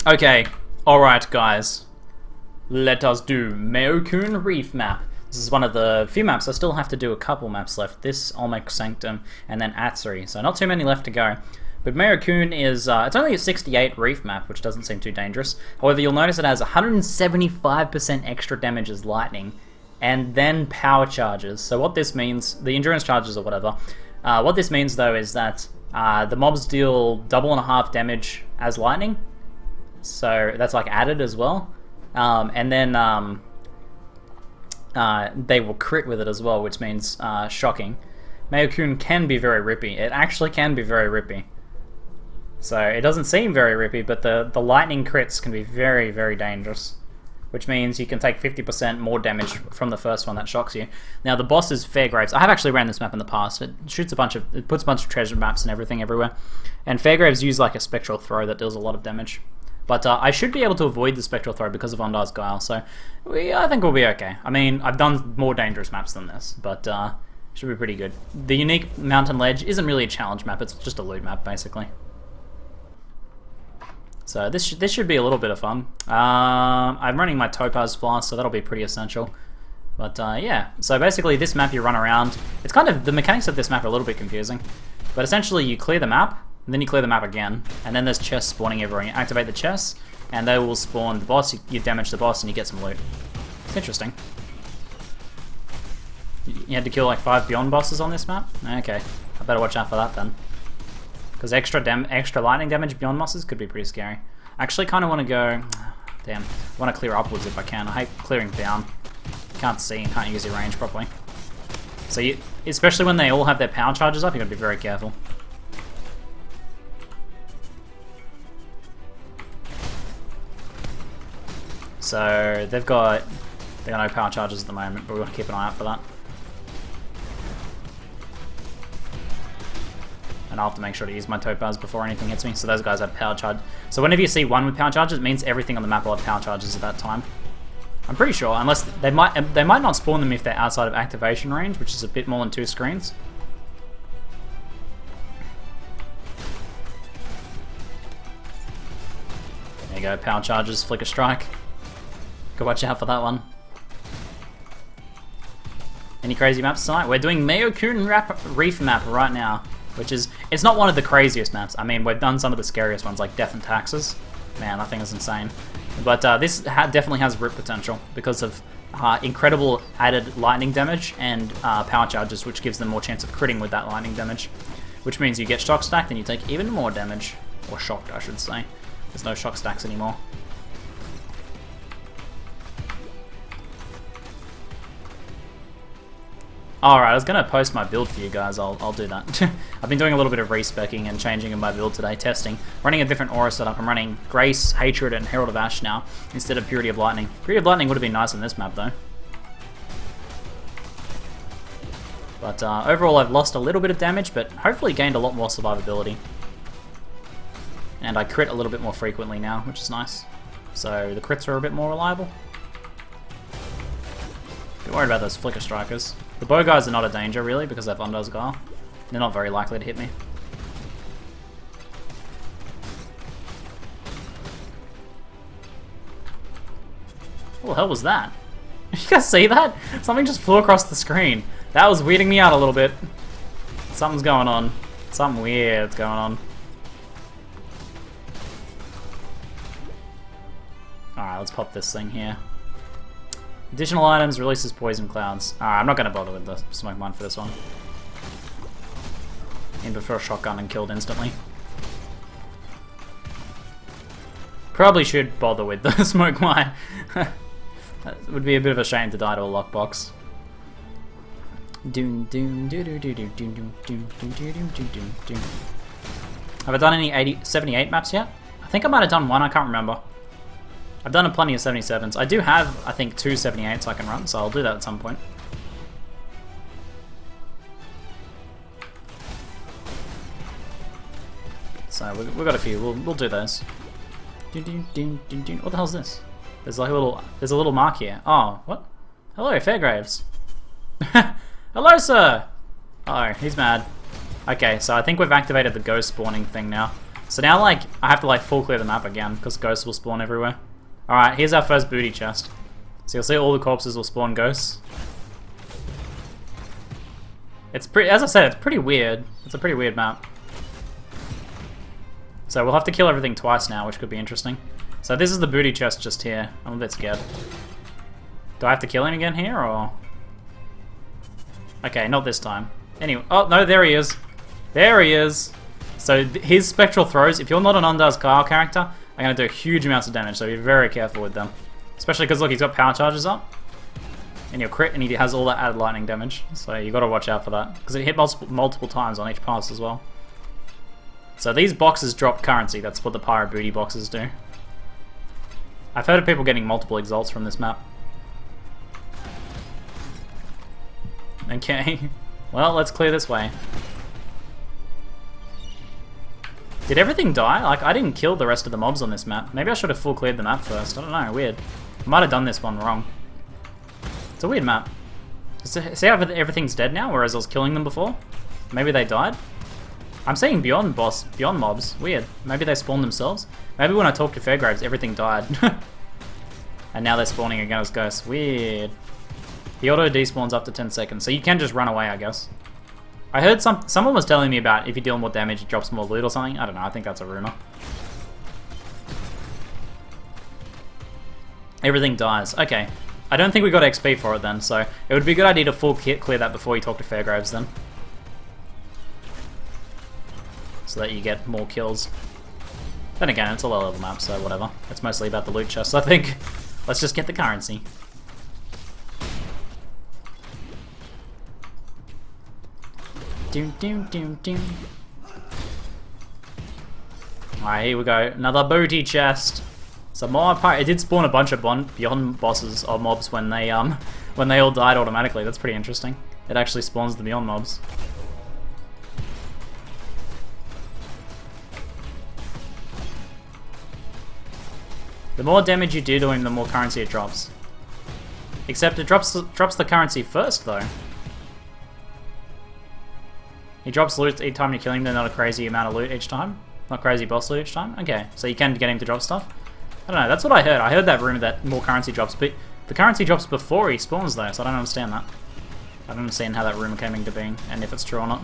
Okay, alright guys. Let us do Mao Kun Reef Map. This is one of the few maps. I still have to do a couple maps left. This, Olmec Sanctum, and then Atsuri. So not too many left to go. But Mao Kun is, it's only a 68 reef map, which doesn't seem too dangerous. However, you'll notice it has 175% extra damage as lightning, and then power charges. So what this means, the endurance charges or whatever, what this means though is that the mobs deal double and a half damage as lightning. So that's like added as well. And then they will crit with it as well, which means shocking. Mao Kun can be very rippy. It actually can be very rippy. So it doesn't seem very rippy, but the lightning crits can be very, very dangerous. Which means you can take 50% more damage from the first one that shocks you. Now the boss is Fairgraves. I have actually ran this map in the past. It puts a bunch of treasure maps and everything everywhere. And Fairgraves use like a spectral throw that deals a lot of damage. But I should be able to avoid the spectral throw because of Ondar's Guile, so I think we'll be okay. I mean, I've done more dangerous maps than this, but should be pretty good. The unique mountain ledge isn't really a challenge map, it's just a loot map, basically. So this should be a little bit of fun. I'm running my Topaz Flask, so that'll be pretty essential. But yeah, so basically this map you run around. It's kind of, the mechanics of this map are a little bit confusing. But essentially you clear the map, and then you clear the map again, and then there's chests spawning everywhere. You activate the chests, and they will spawn the boss. You damage the boss, and you get some loot. It's interesting. You had to kill like 5 Beyond bosses on this map? Okay, I better watch out for that then. Because extra lightning damage Beyond bosses could be pretty scary. I actually kind of want to go... Damn, I want to clear upwards if I can. I hate clearing down. You can't see, you can't use your range properly. So you, especially when they all have their power charges up, you got to be very careful. So they got no power charges at the moment, but we want to keep an eye out for that. And I'll have to make sure to use my Topaz before anything hits me. So those guys have power charge. So whenever you see one with power charges, it means everything on the map will have power charges at that time. I'm pretty sure, unless they might not spawn them if they're outside of activation range, which is a bit more than 2 screens. There you go, power charges, flicker strike. Go watch out for that one. Any crazy maps tonight? We're doing Mao Kun Reef Map right now, which is, it's not one of the craziest maps. I mean, we've done some of the scariest ones like Death and Taxes. Man, that thing is insane. But this definitely has rip potential because of incredible added lightning damage and power charges, which gives them more chance of critting with that lightning damage. Which means you get shock stacked and you take even more damage. Or shocked, I should say. There's no shock stacks anymore. Alright, I was going to post my build for you guys, I'll do that. I've been doing a little bit of respecking and changing in my build today, testing. Running a different aura setup, I'm running Grace, Hatred, and Herald of Ash now, instead of Purity of Lightning. Purity of Lightning would have been nice on this map though. But overall I've lost a little bit of damage, but hopefully gained a lot more survivability. And I crit a little bit more frequently now, which is nice. So the crits are a bit more reliable. Be worried about those flicker strikers. The bow guys are not a danger really because they have Ondar's Guile. They're not very likely to hit me. What the hell was that? You guys see that? Something just flew across the screen. That was weirding me out a little bit. Something's going on. Something weird's going on. Alright, let's pop this thing here. Additional items releases poison clouds. Alright, I'm not going to bother with the smoke mine for this one. In before a shotgun and killed instantly. Probably should bother with the smoke mine. That would be a bit of a shame to die to a lockbox. Have I done any 78 maps yet? I think I might have done one, I can't remember. I've done plenty of 77s. I do have, I think, 2 78s I can run, so I'll do that at some point. So we've got a few. We'll do those. What the hell's this? There's like there's a little mark here. Oh, what? Hello, Fairgraves. Hello, sir. Oh, he's mad. Okay, so I think we've activated the ghost spawning thing now. So now, like, I have to, like, full clear the map again, because ghosts will spawn everywhere. Alright, here's our first booty chest. So you'll see all the corpses will spawn ghosts. It's pretty, as I said, it's pretty weird. It's a pretty weird map. So we'll have to kill everything twice now, which could be interesting. So this is the booty chest just here. I'm a bit scared. Do I have to kill him again here, or...? Okay, not this time. Anyway, oh, no, there he is. There he is. So his spectral throws, if you're not an Undar's Kyle character, are going to do huge amounts of damage, so be very careful with them. Especially because, look, he's got power charges up. And he'll crit, and he has all that added lightning damage. So you got to watch out for that. Because it hit multiple times on each pass as well. So these boxes drop currency. That's what the pirate booty boxes do. I've heard of people getting multiple exalts from this map. Okay. Well, let's clear this way. Did everything die? Like, I didn't kill the rest of the mobs on this map. Maybe I should have full cleared the map first. I don't know, weird. I might have done this one wrong. It's a weird map. See how everything's dead now, whereas I was killing them before? Maybe they died? I'm saying beyond mobs. Weird. Maybe they spawned themselves? Maybe when I talked to Fairgraves, everything died. And now they're spawning again as ghosts. Weird. The auto despawns after 10 seconds, so you can just run away, I guess. I heard someone was telling me about if you deal more damage, it drops more loot or something. I don't know, I think that's a rumor. Everything dies. Okay. I don't think we got XP for it then, so it would be a good idea to full clear that before you talk to Fairgraves then. So that you get more kills. Then again, it's a low level map, so whatever. It's mostly about the loot chests, I think. Let's just get the currency. Doom, doom, doom, doom. Alright, here we go. Another booty chest. So more it did spawn a bunch of beyond bosses or mobs when they all died automatically. That's pretty interesting. It actually spawns the beyond mobs. The more damage you do to him, the more currency it drops. Except it drops the currency first though. He drops loot each time you kill him, then not a crazy amount of loot each time. Not crazy boss loot each time. Okay, so you can get him to drop stuff. I don't know, that's what I heard. I heard that rumor that more currency drops, but the currency drops before he spawns though, so I don't understand that. I don't understand how that rumor came into being, and if it's true or not.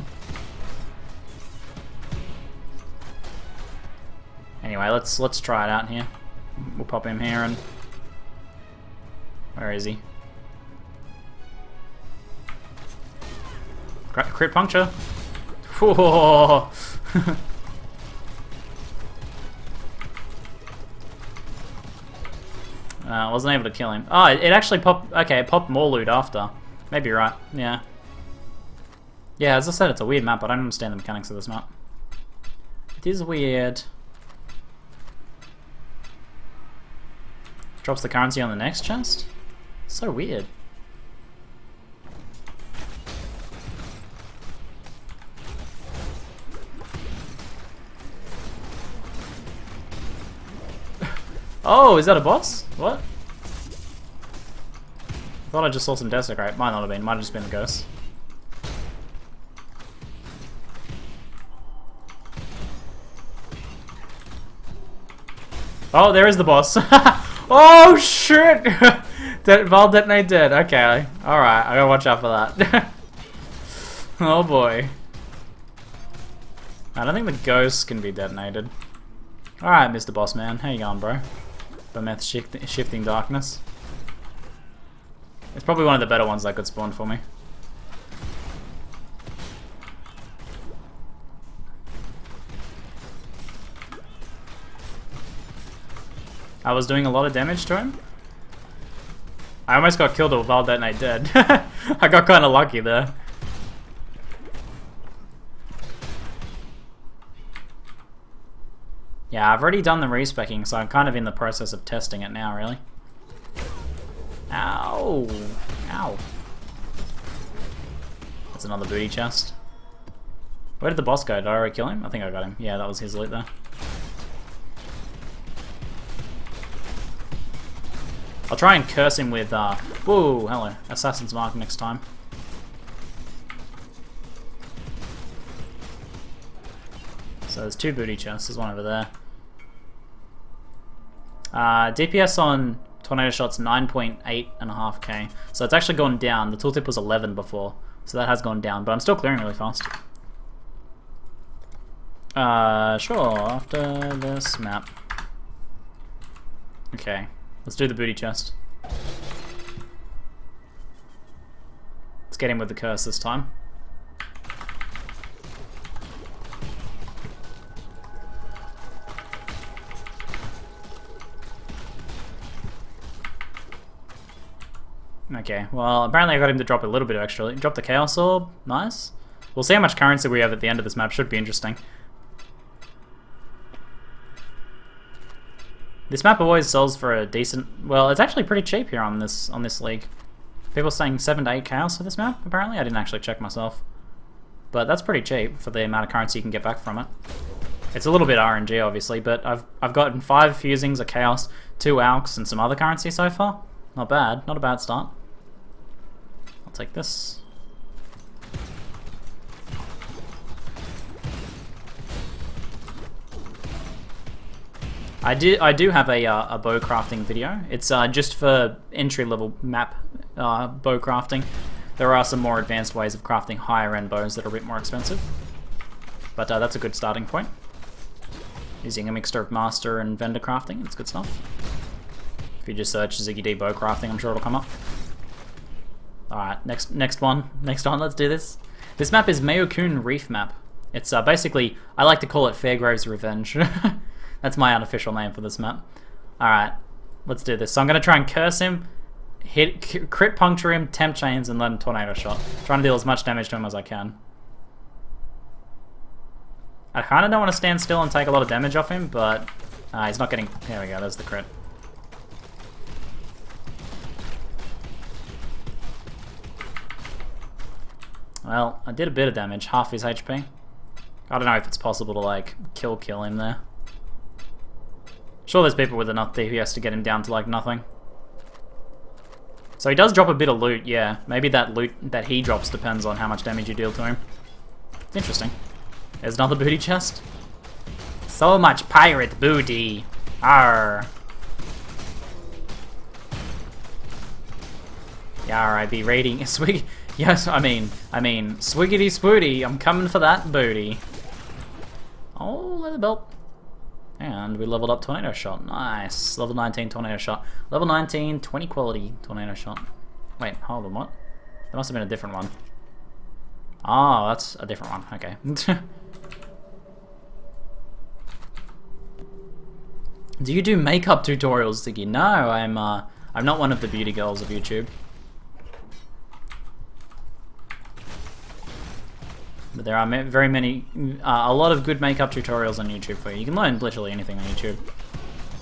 Anyway, let's try it out here. We'll pop him here and... Where is he? Crit puncture. Whoa. Wasn't able to kill him. Oh, it actually popped... Okay, it popped more loot after. Maybe you're right. Yeah. Yeah, as I said, it's a weird map. I don't understand the mechanics of this map. It is weird. Drops the currency on the next chest? So weird. Oh, is that a boss? What? I thought I just saw some desecrate. Might not have been. Might have just been a ghost. Oh, there is the boss. Oh, shit! Val detonate dead. Okay. Alright, I gotta watch out for that. Oh, boy. I don't think the ghosts can be detonated. Alright, Mr. Boss Man. How you going, bro? Beneath shifting darkness. It's probably one of the better ones that could spawn for me. I was doing a lot of damage to him. I almost got killed with Val Detonate dead. I got kind of lucky there. Yeah, I've already done the respecking, so I'm kind of in the process of testing it now, really. Ow! Ow. That's another booty chest. Where did the boss go? Did I already kill him? I think I got him. Yeah, that was his loot there. I'll try and curse him with, whoa, hello, Assassin's Mark next time. So there's 2 booty chests. There's one over there. DPS on tornado shot's 9.8.5k. So it's actually gone down. The tooltip was 11 before. So that has gone down, but I'm still clearing really fast. Sure, after this map. Okay, let's do the booty chest. Let's get him with the curse this time. Okay, well, apparently I got him to drop a little bit of extra. Drop the Chaos Orb. Nice. We'll see how much currency we have at the end of this map. Should be interesting. This map always sells for a decent... Well, it's actually pretty cheap here on this league. People are saying 7 to 8 Chaos for this map, apparently. I didn't actually check myself. But that's pretty cheap for the amount of currency you can get back from it. It's a little bit RNG, obviously, but I've gotten 5 fusings, a Chaos, 2 Alks, and some other currency so far. Not bad. Not a bad start. I'll take this. I do have a bow crafting video. It's just for entry-level map bow crafting. There are some more advanced ways of crafting higher-end bows that are a bit more expensive. But that's a good starting point. Using a mixture of master and vendor crafting, it's good stuff. If you just search ZiggyD bow crafting, I'm sure it'll come up. Alright, next one, let's do this. This map is Mao Kun Reef Map. It's basically, I like to call it Fairgraves Revenge. That's my unofficial name for this map. Alright, let's do this. So I'm going to try and curse him, hit, crit puncture him, temp chains, and let him tornado shot. Trying to deal as much damage to him as I can. I kind of don't want to stand still and take a lot of damage off him, but he's not getting... There we go, there's the crit. Well, I did a bit of damage, half his HP. I don't know if it's possible to, like, kill him there. Sure, there's people with enough DPS to get him down to, like, nothing. So he does drop a bit of loot, yeah. Maybe that loot that he drops depends on how much damage you deal to him. It's interesting. There's another booty chest. So much pirate booty. Arr. Yar, I be raiding Swig. Yes, I mean, swiggity swooty, I'm coming for that booty. Oh, leather belt. And we leveled up Tornado Shot. Nice. Level 19 Tornado Shot. Level 19, 20 quality Tornado Shot. Wait, hold on, what? There must have been a different one. Oh, that's a different one. Okay. Do you do makeup tutorials, Ziggy? No, I'm not one of the beauty girls of YouTube. But there are very many, a lot of good makeup tutorials on YouTube for you. You can learn literally anything on YouTube.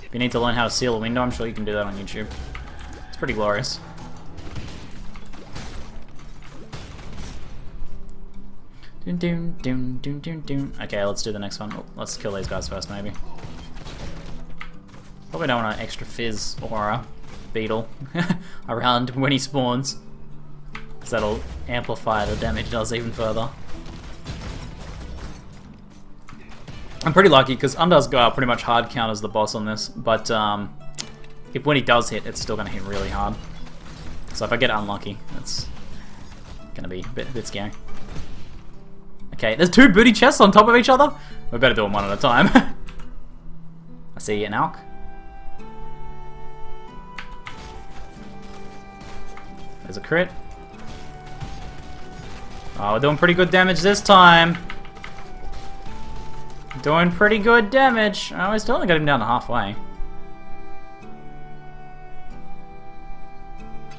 If you need to learn how to seal a window, I'm sure you can do that on YouTube. It's pretty glorious. Doon, doon, doon, doon, doon, doon. Okay, let's do the next one. Oh, let's kill these guys first, maybe. Probably don't want an extra fizz or a beetle around when he spawns, because that'll amplify the damage it does even further. I'm pretty lucky because Undoes Guy pretty much hard counters the boss on this, but when he does hit, it's still going to hit really hard. So if I get unlucky, that's going to be a bit scary. Okay, there's 2 booty chests on top of each other? We better do them one at a time. I see an Alk. There's a crit. Oh, we're doing pretty good damage this time. Doing pretty good damage. Oh, I still only got him down to halfway.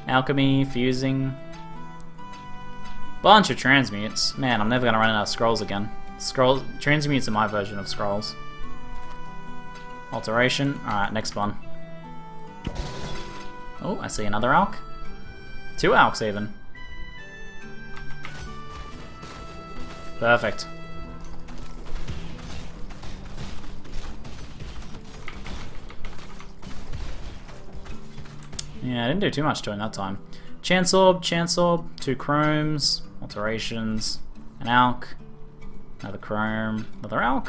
Alchemy, fusing. Bunch of transmutes. Man, I'm never gonna run out of scrolls again. Transmutes are my version of scrolls. Alteration. Alright, next one. Oh, I see another Alk. 2 Alks even. Perfect. Yeah, I didn't do too much to him that time. Chance Orb, 2 Chromes, Alterations, an Alk, another Chrome, another Alk,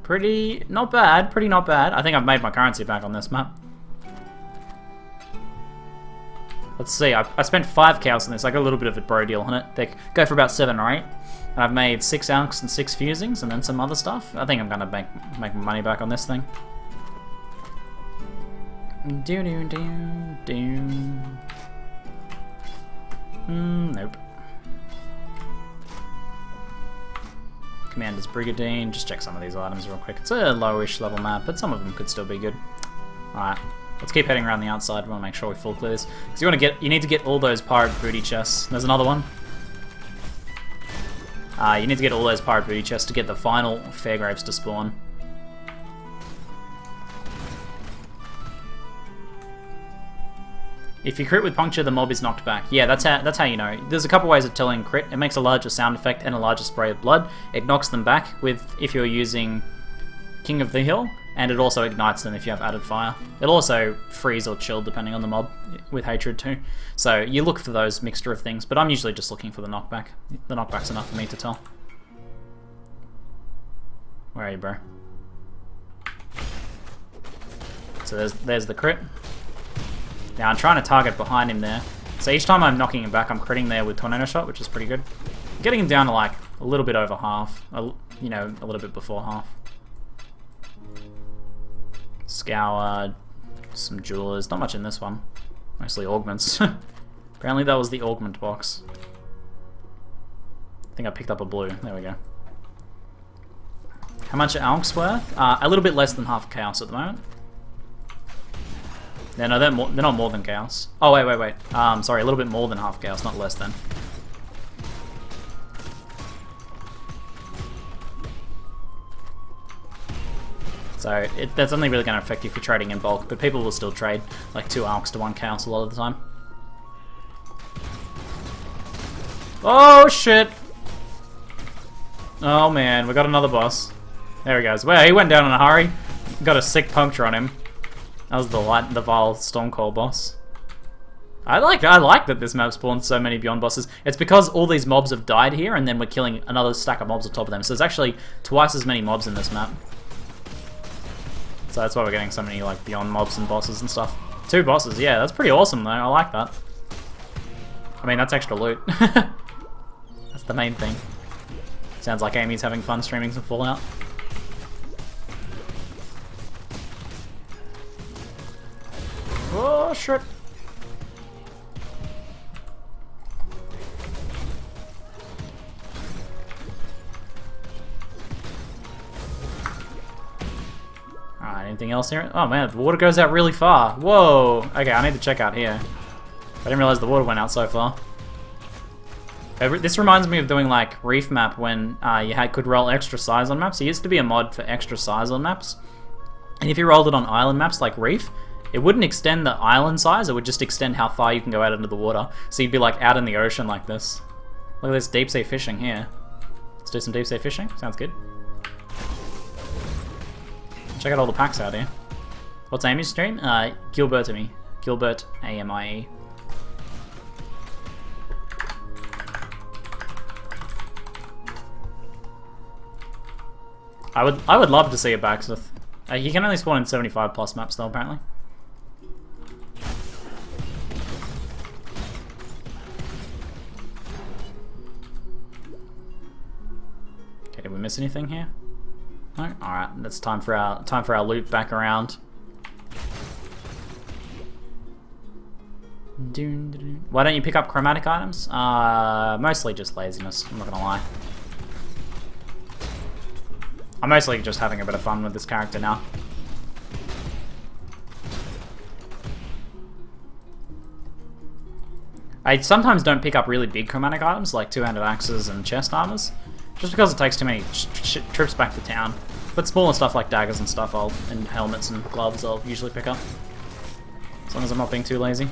Pretty not bad, pretty not bad. I think I've made my currency back on this map. Let's see, I spent 5 chaos on this. I got a little bit of a bro deal on it. They go for about 7 or 8. And I've made 6 ounce and 6 fusings and then some other stuff. I think I'm gonna make my money back on this thing. Nope. Commander's Brigadine. Just check some of these items real quick. It's a lowish level map, but some of them could still be good. Alright, let's keep heading around the outside. We want to make sure we full clear this. Because you need to get all those pirate booty chests. There's another one. You need to get all those pirate booty chests to get the final Fairgraves to spawn. If you crit with puncture, the mob is knocked back. Yeah, that's how you know. There's a couple ways of telling crit. It makes a larger sound effect and a larger spray of blood. It knocks them back if you're using King of the Hill, and it also ignites them if you have added fire. It'll also freeze or chill depending on the mob with hatred too. So you look for those mixture of things, but I'm usually just looking for the knockback. The knockback's enough for me to tell. Where are you, bro? So there's the crit. Now I'm trying to target behind him there. So each time I'm knocking him back, I'm critting there with Tornado Shot, which is pretty good. Getting him down to like a little bit over half. You know, a little bit before half. Scour, some jewelers. Not much in this one. Mostly augments. Apparently that was the augment box. I think I picked up a blue. There we go. How much are Alks worth? A little bit less than half chaos at the moment. Yeah, no, they're not more than chaos. Oh, wait. Sorry, a little bit more than half chaos, not less than. So that's only really going to affect you if you're trading in bulk, but people will still trade like 2 alks to 1 chaos a lot of the time. Oh shit! Oh man, we got another boss. There he goes. Well, he went down in a hurry. Got a sick puncture on him. That was the vile Stormcoil boss. I like that this map spawns so many Beyond bosses. It's because all these mobs have died here, and then we're killing another stack of mobs on top of them. So there's actually twice as many mobs in this map. So that's why we're getting so many like Beyond mobs and bosses and stuff. 2 bosses, yeah, that's pretty awesome though. I like that. I mean, that's extra loot. That's the main thing. Sounds like Amy's having fun streaming some Fallout. Oh shit! Alright, anything else here? Oh man, the water goes out really far. Whoa! Okay, I need to check out here. I didn't realize the water went out so far. This reminds me of doing like Reef Map when you could roll extra size on maps. There used to be a mod for extra size on maps. And if you rolled it on island maps like Reef, it wouldn't extend the island size, it would just extend how far you can go out into the water. So you'd be like out in the ocean like this. Look at this deep sea fishing here. Let's do some deep sea fishing, sounds good. Check out all the packs out here. What's Amy's stream? Gilbert Amy. Gilbert AMIE. I would love to see a Baxith. You can only spawn in 75 plus maps though, apparently. Okay, did we miss anything here? No? Alright, it's time for our loot back around. Why don't you pick up chromatic items? Mostly just laziness, I'm not gonna lie. I'm mostly just having a bit of fun with this character now. I sometimes don't pick up really big chromatic items like two-handed axes and chest armors, just because it takes too many trips back to town. But smaller stuff like daggers and stuff, and helmets and gloves, I'll usually pick up, as long as I'm not being too lazy.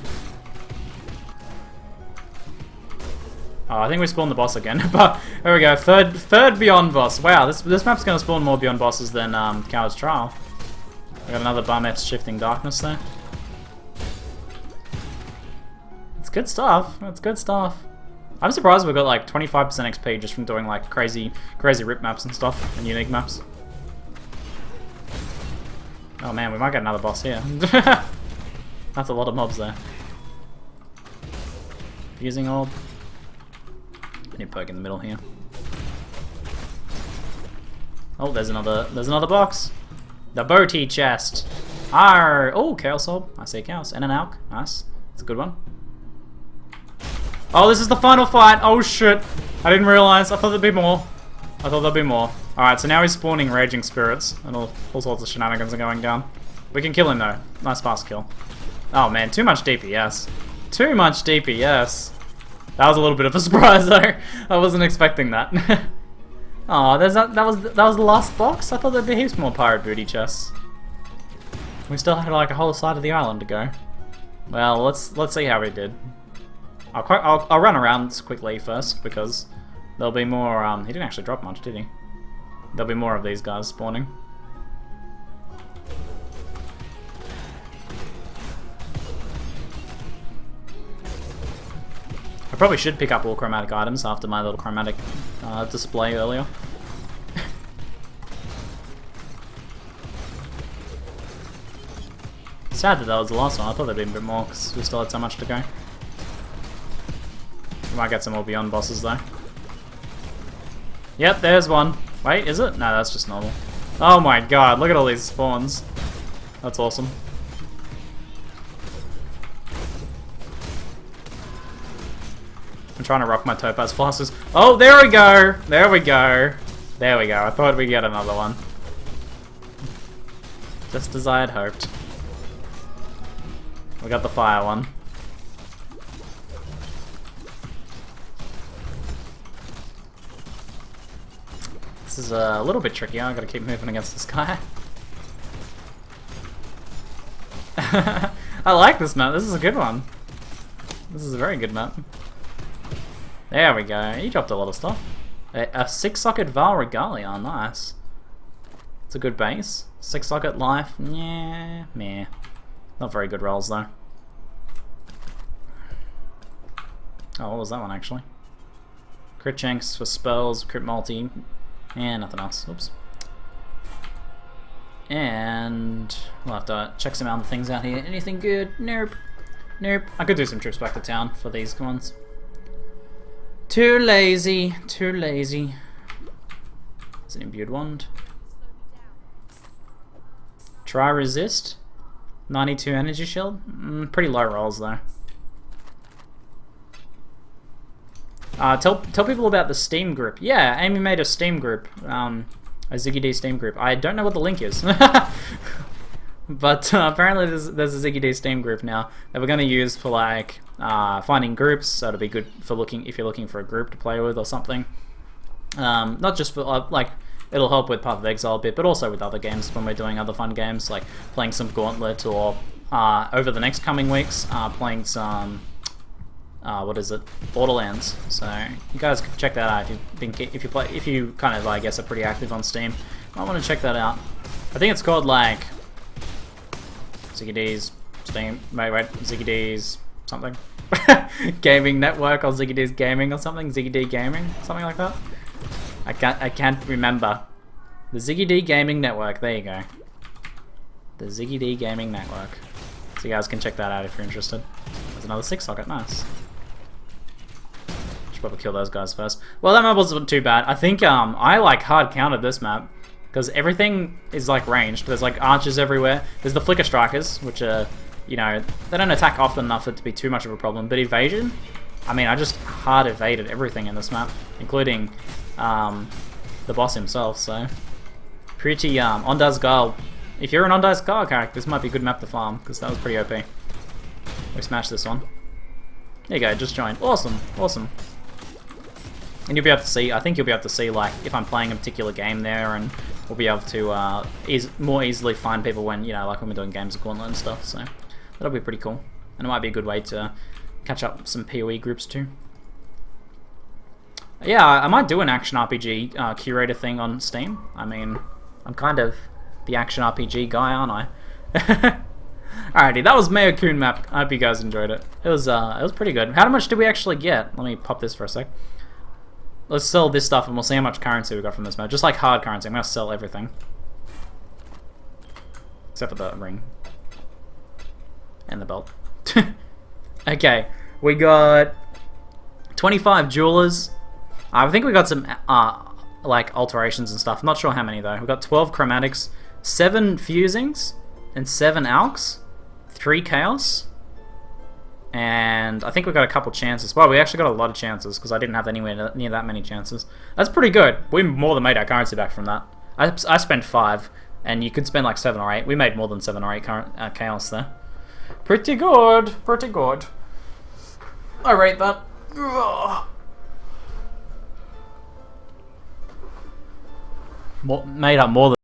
Oh, I think we spawned the boss again, but there we go, third Beyond boss. Wow, this map's gonna spawn more Beyond bosses than Coward's Trial. We got another Barmet's Shifting Darkness there. It's good stuff. It's good stuff. I'm surprised we got like 25% XP just from doing like crazy rip maps and stuff and unique maps. Oh man, we might get another boss here. That's a lot of mobs there. Fusing orb. I need poke in the middle here. Oh, there's another box. The booty chest. Arr! Oh, chaos orb. I see chaos. And an alk. Nice. That's a good one. Oh, this is the final fight. Oh shit. I didn't realize. I thought there'd be more. Alright, so now he's spawning raging spirits and all sorts of shenanigans are going down. We can kill him though. Nice fast kill. Oh man, too much DPS. Too much DPS. That was a little bit of a surprise though. I wasn't expecting that. Oh, that was the last box? I thought there'd be heaps more pirate booty chests. We still had like a whole side of the island to go. Well, let's see how we did. I'll run around quickly first because there'll be more. He didn't actually drop much, did he? There'll be more of these guys spawning. I probably should pick up all chromatic items after my little chromatic display earlier. Sad that was the last one. I thought there'd be a bit more because we still had so much to go. We might get some more beyond bosses though. Yep, there's one. Wait, is it? No, that's just normal. Oh my god, look at all these spawns. That's awesome. I'm trying to rock my topaz fast as... Oh, there we go! There we go! There we go. I thought we'd get another one. Just as I had hoped. We got the fire one. This is a little bit tricky. I gotta keep moving against this guy. I like this map. This is a good one. This is a very good map. There we go. He dropped a lot of stuff. A 6-socket Val Regalia. Nice. It's a good base. 6-socket life. Yeah, meh. Not very good rolls though. Oh, what was that one actually? Crit chunks for spells, crit multi, and nothing else. Oops. And we'll have to check some other things out here. Anything good? Nope. Nope. I could do some trips back to town for these ones. Too lazy. Too lazy. It's an imbued wand. Try resist. 92 energy shield. Pretty low rolls though. Tell people about the Steam group. Yeah, Amy made a Steam group. A ZiggyD Steam group. I don't know what the link is. But apparently there's a ZiggyD Steam group now that we're going to use for like finding groups, so it'll be good for if you're looking for a group to play with or something. Not just for like, it'll help with Path of Exile a bit, but also with other games when we're doing other fun games, like playing some Gauntlet or over the next coming weeks, playing some what is it, Borderlands. So you guys can check that out if you kind of, I guess, are pretty active on Steam. I want to check that out. I think it's called like ZiggyD's Steam. Wait, ZiggyD's something. Gaming Network or ZiggyD's Gaming or something. ZiggyD Gaming, something like that. I can't remember. The ZiggyD Gaming Network. There you go. The ZiggyD Gaming Network. So you guys can check that out if you're interested. There's another 6-socket. Nice. Should probably kill those guys first. Well, that map wasn't too bad. I think I like hard countered this map because everything is like ranged. There's like archers everywhere. There's the flicker strikers, which are, you know, they don't attack often enough for it to be too much of a problem. But evasion, I mean, I just hard evaded everything in this map, including the boss himself. So pretty Onda's Guile. If you're an Onda's Guile character, this might be a good map to farm because that was pretty OP. We smashed this one. There you go, just joined. Awesome, awesome. And you'll be able to see, I think you'll be able to see like if I'm playing a particular game there, and we'll be able to more easily find people when, you know, like when we're doing games of Gauntlet and stuff. So that'll be pretty cool. And it might be a good way to catch up some PoE groups too. Yeah, I might do an action RPG curator thing on Steam. I mean, I'm kind of the action RPG guy, aren't I? Alrighty, that was Mao Kun Map. I hope you guys enjoyed it. It was pretty good. How much did we actually get? Let me pop this for a sec. Let's sell this stuff and we'll see how much currency we got from this map. Just like hard currency, I'm gonna sell everything. Except for the ring. And the belt. Okay, we got 25 jewelers. I think we got some like alterations and stuff. I'm not sure how many though. We got 12 chromatics, 7 fusings, and 7 alks, 3 chaos, and I think we got a couple chances. Well, we actually got a lot of chances because I didn't have anywhere near that many chances. That's pretty good. We more than made our currency back from that. I spent 5, and you could spend like 7 or 8. We made more than 7 or 8 chaos there. Pretty good. Pretty good. I rate that. Made up more than